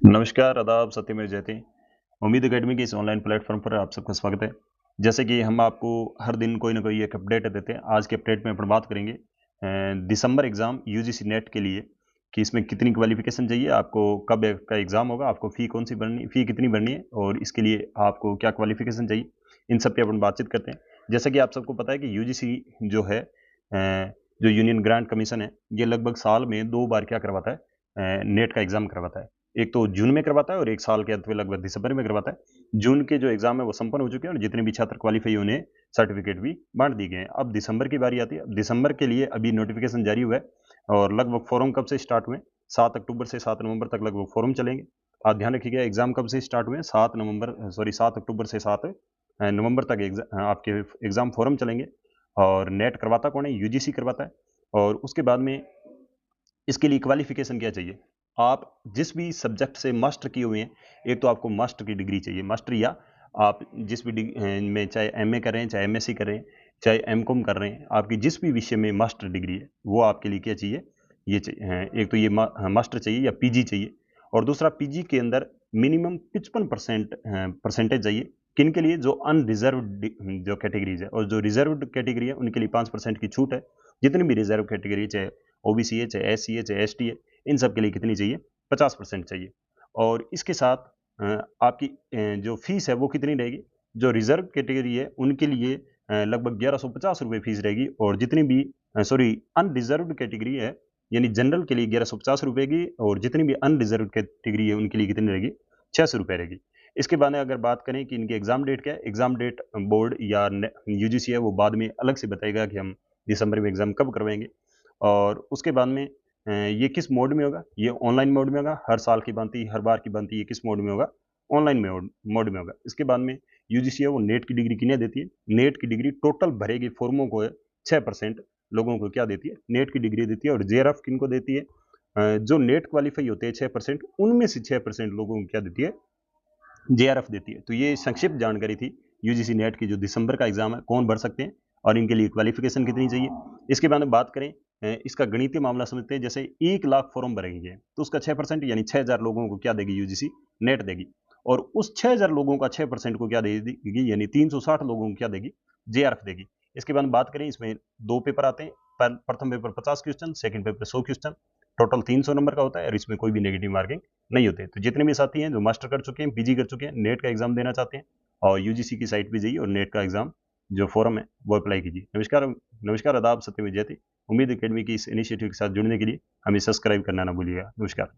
नमस्कार, आदाब, सत्यमेव जयते। उम्मीद अकेडमी के इस ऑनलाइन प्लेटफ़ॉर्म पर आप सबका स्वागत है। जैसे कि हम आपको हर दिन कोई न कोई एक अपडेट देते हैं। आज के अपडेट में अपन बात करेंगे दिसंबर एग्ज़ाम यूजीसी नेट के लिए कि इसमें कितनी क्वालिफ़िकेशन चाहिए, आपको कब का एग्ज़ाम होगा, आपको फ़ी कितनी भरनी है और इसके लिए आपको क्या क्वालिफ़िकेशन चाहिए, इन सब पे अपन बातचीत करते हैं। जैसा कि आप सबको पता है कि यूजीसी जो है जो यूनियन ग्रांट कमीशन है, ये लगभग साल में 2 बार क्या करवाता है नेट का एग्ज़ाम करवाता है। एक तो जून में करवाता है और 1 साल के अंत में लगभग दिसंबर में करवाता है। जून के जो एग्ज़ाम है वो संपन्न हो चुके हैं और जितने भी छात्र क्वालीफाई हुए उन्हें सर्टिफ़िकेट भी बाँट दिए गए हैं। अब दिसंबर की बारी आती है। अब दिसंबर के लिए अभी नोटिफ़िकेशन जारी हुआ है और लगभग फ़ॉर्म कब से स्टार्ट हुए? 7 अक्टूबर से 7 नवंबर तक लगभग फ़ॉर्म चलेंगे। आप ध्यान रखिएगा एग्ज़ाम कब से स्टार्ट हुए हैं? 7 अक्टूबर से 7 नवंबर तक आपके एग्ज़ाम फ़ॉर्म चलेंगे और नेट करवाता कौन है? यूजीसी करवाता है और उसके बाद में इसके लिए क्वालिफ़िकेशन क्या चाहिए? आप जिस भी सब्जेक्ट से मास्टर किए हुए हैं, एक तो आपको मास्टर की डिग्री चाहिए, मास्टर या आप जिस भी में चाहे एमए कर रहे हैं, चाहे एमएससी कर रहे हैं, चाहे एमकॉम कर रहे हैं, आपकी जिस भी विषय में मास्टर डिग्री है, वो आपके लिए क्या चाहिए? एक तो ये मास्टर चाहिए या पीजी चाहिए और दूसरा पीजी के अंदर मिनिमम 55% परसेंटेज चाहिए। किन के लिए? जो अनरिज़र्व्ड जो कैटेगरीज़ है और जो रिज़र्व्ड कैटेगरी है, उनके लिए 5% की छूट है। जितनी भी रिज़र्व कैटेगरी चाहे ओबीसी है, चाहे एससी है, चाहे एसटी है, इन सब के लिए कितनी चाहिए? 50% चाहिए और इसके साथ आपकी जो फ़ीस है वो कितनी रहेगी? जो रिज़र्व कैटेगरी है उनके लिए लगभग ₹1150 फ़ीस रहेगी और जितनी भी अनरिज़र्व्ड कैटेगरी है, यानी जनरल के लिए ₹1150 की और जितनी भी अनरिज़र्व्ड कैटेगरी है उनके लिए कितनी रहेगी? ₹600 रहेगी। इसके बाद में अगर बात करें कि इनकी एग्ज़ाम डेट क्या है? एग्ज़ाम डेट बोर्ड या यूजीसी है वो बाद में अलग से बताएगा कि हम दिसंबर में एग्ज़ाम कब करवाएँगे और उसके बाद में ये किस मोड में होगा? ये ऑनलाइन मोड में होगा, हर साल की भांति, हर बार की भांति ये किस मोड में होगा? ऑनलाइन मोड में होगा। इसके बाद में यूजीसी है वो नेट की डिग्री किन्हें देती है? नेट की डिग्री टोटल भरे गए फॉर्मों को 6% लोगों को क्या देती है? नेट की डिग्री देती है और जेआरएफ किनको देती है? जो नेट क्वालीफाई होते हैं 6% उनमें से 6% लोगों को क्या देती है? जेआरएफ देती है। तो ये संक्षिप्त जानकारी थी यूजीसी नेट की जो दिसंबर का एग्ज़ाम है, कौन भर सकते हैं और इनके लिए क्वालिफ़िकेशन कितनी चाहिए। इसके बाद में बात करें इसका गणितीय मामला समझते हैं जैसे 1 लाख फॉर्म भरेंगे, तो उसका 6% यानी 6000 लोगों को क्या देगी यूजीसी नेट देगी और उस 6000 लोगों का 6% को क्या दे देगी यानी 360 लोगों को क्या देगी जेआरएफ देगी। इसके बाद बात करें इसमें 2 पेपर आते हैं, प्रथम paper 50 question, second paper 100 question, total 300 number का होता है और इसमें कोई भी नेगेटिव मार्किंग नहीं होते। तो जितने भी साथी हैं जो मास्टर कर चुके हैं, पीजी कर चुके हैं, नेट का एग्ज़ाम देना चाहते हैं और यूजीसी की साइट पे जाइए और नेट का एग्ज़ाम जो फ़ॉर्म है वो अप्लाई कीजिए। नमस्कार, आदाब, सत्यमेव जयते। उम्मीद अकेडमी की इस इनिशिएटिव के साथ जुड़ने के लिए हमें सब्सक्राइब करना ना भूलिएगा। नमस्कार।